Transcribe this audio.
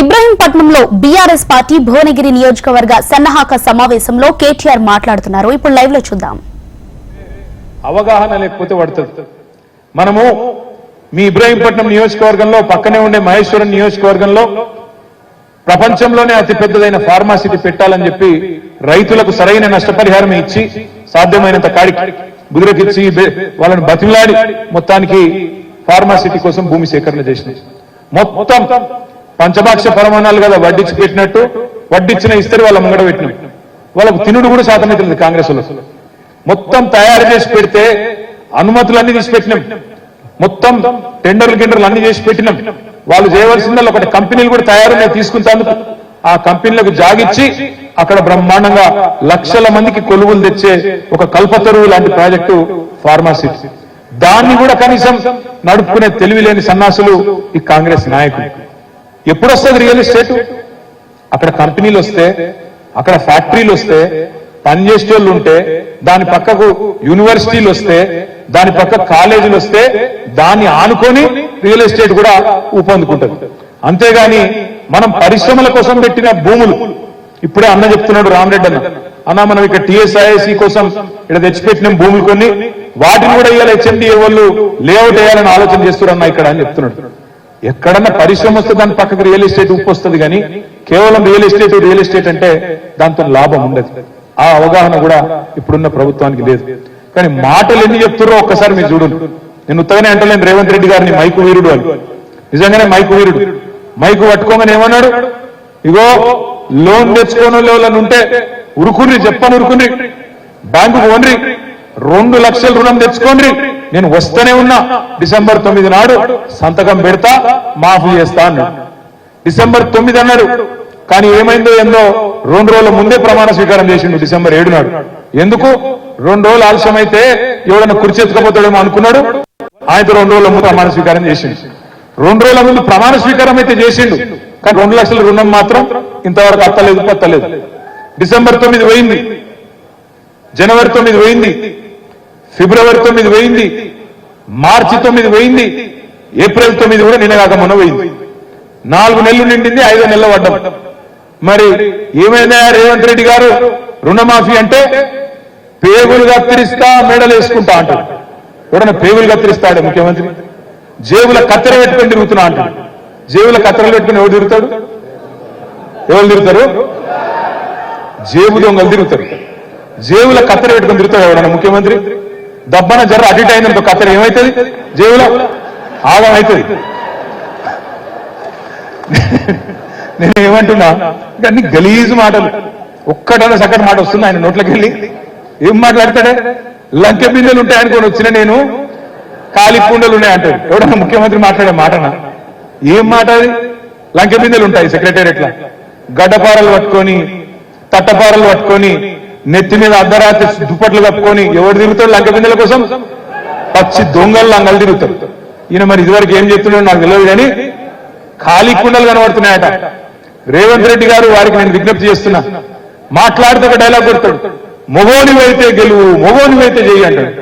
ఇబ్రహీంపట్నంలో BRS party Bhuvanagiri నియోజకవర్గ సన్నాహక సమావేశంలో కేటీఆర్ మాట్లాడుతున్నారు. ఇప్పుడు లైవ్ లో చూద్దాం. అవగాహన లేకపోతే పడుతుంది. మనము మీ ఇబ్రహీంపట్నం నియోజకవర్గంలో పక్కనే ఉండే మహేశ్వరం నియోజకవర్గంలో ప్రపంచంలోనే అతిపెద్దదైన ఫార్మాసిటీ పెట్టాలని చెప్పి రైతులకు సరైన నష్టపరిహారం ఇచ్చి సాధ్యమైనంత కాడికి గుదిరకిచ్చి వాళ్ళని బతిమలాడి మొత్తానికి ఫార్మాసిటీ కోసం భూమి సేకరణ చేసినాం. మొత్తం పంచభాక్ష పరమాణాలు కదా వడ్డించి పెట్టినట్టు వడ్డించిన ఇస్తరి వాళ్ళ ముంగడ పెట్టినాం. వాళ్ళకు తినుడు కూడా సాధనైతుంది. కాంగ్రెస్ వాళ్ళు మొత్తం తయారు చేసి పెడితే అనుమతులన్నీ తీసి పెట్టినాం. మొత్తం టెండర్లు అన్ని చేసి పెట్టినాం. వాళ్ళు చేయవలసిందల్లా ఒకటి కంపెనీలు కూడా తయారున్నాయి తీసుకుంటాను. ఆ కంపెనీలకు జాగిచ్చి అక్కడ బ్రహ్మాండంగా లక్షల మందికి కొలువులు తెచ్చే ఒక కల్పతరువు లాంటి ప్రాజెక్టు ఫార్మాసిటీ. దాన్ని కూడా కనీసం నడుపుకునే తెలివి లేని సన్నాసులు ఈ కాంగ్రెస్ నాయకులు. ఎప్పుడు వస్తుంది రియల్ ఎస్టేట్? అక్కడ కంపెనీలు వస్తే, అక్కడ ఫ్యాక్టరీలు వస్తే, పనిచేసేటోళ్ళు ఉంటే, దాని పక్కకు యూనివర్సిటీలు వస్తే, దాని పక్క కాలేజీలు వస్తే దాన్ని ఆనుకొని రియల్ ఎస్టేట్ కూడా ఊపందుకుంటుంది. అంతేగాని మనం పరిశ్రమల కోసం పెట్టిన భూములు, ఇప్పుడే అన్న చెప్తున్నాడు రామరెడ్డి అన్న మనం ఇక్కడ టీఎస్ఐసి కోసం ఇక్కడ తెచ్చిపెట్టిన భూములు కొన్ని, వాటిని కూడా ఇవాళ హెచ్ఎండిఏ వాళ్ళు లేఅవుట్ వేయాలని ఆలోచన చేస్తున్నారన్న ఇక్కడ అని చెప్తున్నాడు. ఎక్కడన్నా పరిశ్రమ వస్తే దాని పక్కకు రియల్ ఎస్టేట్ ఉప్పు వస్తుంది, కానీ కేవలం రియల్ ఎస్టేట్ అంటే దాంతో లాభం ఉండదు. ఆ అవగాహన కూడా ఇప్పుడున్న ప్రభుత్వానికి లేదు. కానీ మాటలు ఎన్ని చెప్తున్నారో ఒక్కసారి మీరు చూడండి. నేను ఉత్తగానే అంటలేను రేవంత్ రెడ్డి గారిని మైకు వీరుడు అని. నిజంగానే మైకు వీరుడు. మైకు పట్టుకోమని ఏమన్నాడు? ఇగో లోన్ తెచ్చుకోని వాళ్ళని ఉంటే ఉరుకుని చెప్పని ఉరుకుని బ్యాంకుకు వన్రి 2 లక్షల రుణం తెచ్చుకోండి, నేను వస్తూనే ఉన్నా, డిసెంబర్ 9 నాడు సంతకం పెడతా, మాఫీ చేస్తా అన్నాడు. డిసెంబర్ 9 అన్నాడు. కానీ ఏమైందో ఏందో 2 రోజుల ముందే ప్రమాణ స్వీకారం చేసిండు డిసెంబర్ 7 నాడు. ఎందుకు 2 రోజులు ఆలస్యం అయితే ఎవడన్నా కుర్చెత్తుకపోతాడేమో అనుకున్నాడు. ఆయనతో 2 రోజుల ముందు ప్రమాణ స్వీకారం చేసిండు. 2 రోజుల ముందు ప్రమాణ స్వీకారం అయితే చేసిండు, కానీ 2 లక్షల రుణం మాత్రం ఇంతవరకు పత్తలేదు. డిసెంబర్ 9 పోయింది, జనవరి 9 పోయింది, ఫిబ్రవరి 9 పోయింది, మార్చి 9 పోయింది, ఏప్రిల్ 9 కూడా నిన్నగాక మొన్న పోయింది. 4 నెలలు నిండింది, 5వ నెలలు పడ్డాం. మరి ఏమైనా రేవంత్ రెడ్డి గారు రుణమాఫీ అంటే పేగులు కత్తిరిస్తా మెడలు వేసుకుంటా అంటాడు. ఎవడన్నా పేగులు కత్తిరిస్తాడు ముఖ్యమంత్రి? జేబుల కత్తెర పెట్టుకుని తిరుగుతున్నా అంటాడు. జేబుల కత్తెరలు పెట్టుకుని ఎవరు తిరుగుతారు? జేబు దొంగలు తిరుగుతారు. జేబుల కత్తెర పెట్టుకుని తిరుగుతాడు ఎవడన్నా ముఖ్యమంత్రి? దబ్బన జర్ర అటు ఇటు అయినంత కత్తెర ఏమవుతుంది? జేబులో ఆగం అవుతుంది. నేను ఏమంటున్నా, అన్ని గలీజు మాటలు. ఒక్కటన్నా సగటు మాట వస్తుంది ఆయన నోట్లోకి వెళ్ళి. ఏం మాట్లాడతాడే? లంకె బిందెలు ఉంటాయనుకొని వచ్చిన నేను, కాలి కుండలు ఉన్నాయంటాడు. ఎవడన్నా ముఖ్యమంత్రి మాట్లాడే మాటనా? ఏం మాట అది? లంకె బిందెలు ఉంటాయి సెక్రటేరియట్లా. గడ్డపారలు పట్టుకొని, తట్టపారలు పట్టుకొని, నెత్తి మీద అర్ధరాత్రి దుప్పట్లు కప్పుకొని ఎవరు తిరుగుతాడు లంకె బిందెల కోసం? పచ్చి దొంగలు లంగలు తిరుగుతారు. ఈయన మరి ఇదివరకు ఏం చెప్తున్నాడు నాకు తెలియదు, కానీ ఖాళీ కుండలు కనబడుతున్నాయట. రేవంత్ రెడ్డి గారు వారికి నేను విజ్ఞప్తి చేస్తున్నా, మాట్లాడితే ఒక డైలాగ్ కొడతాడు, మొగోనివైతే గెలువు, మొగోనివైతే చెయ్యి అంటాడు.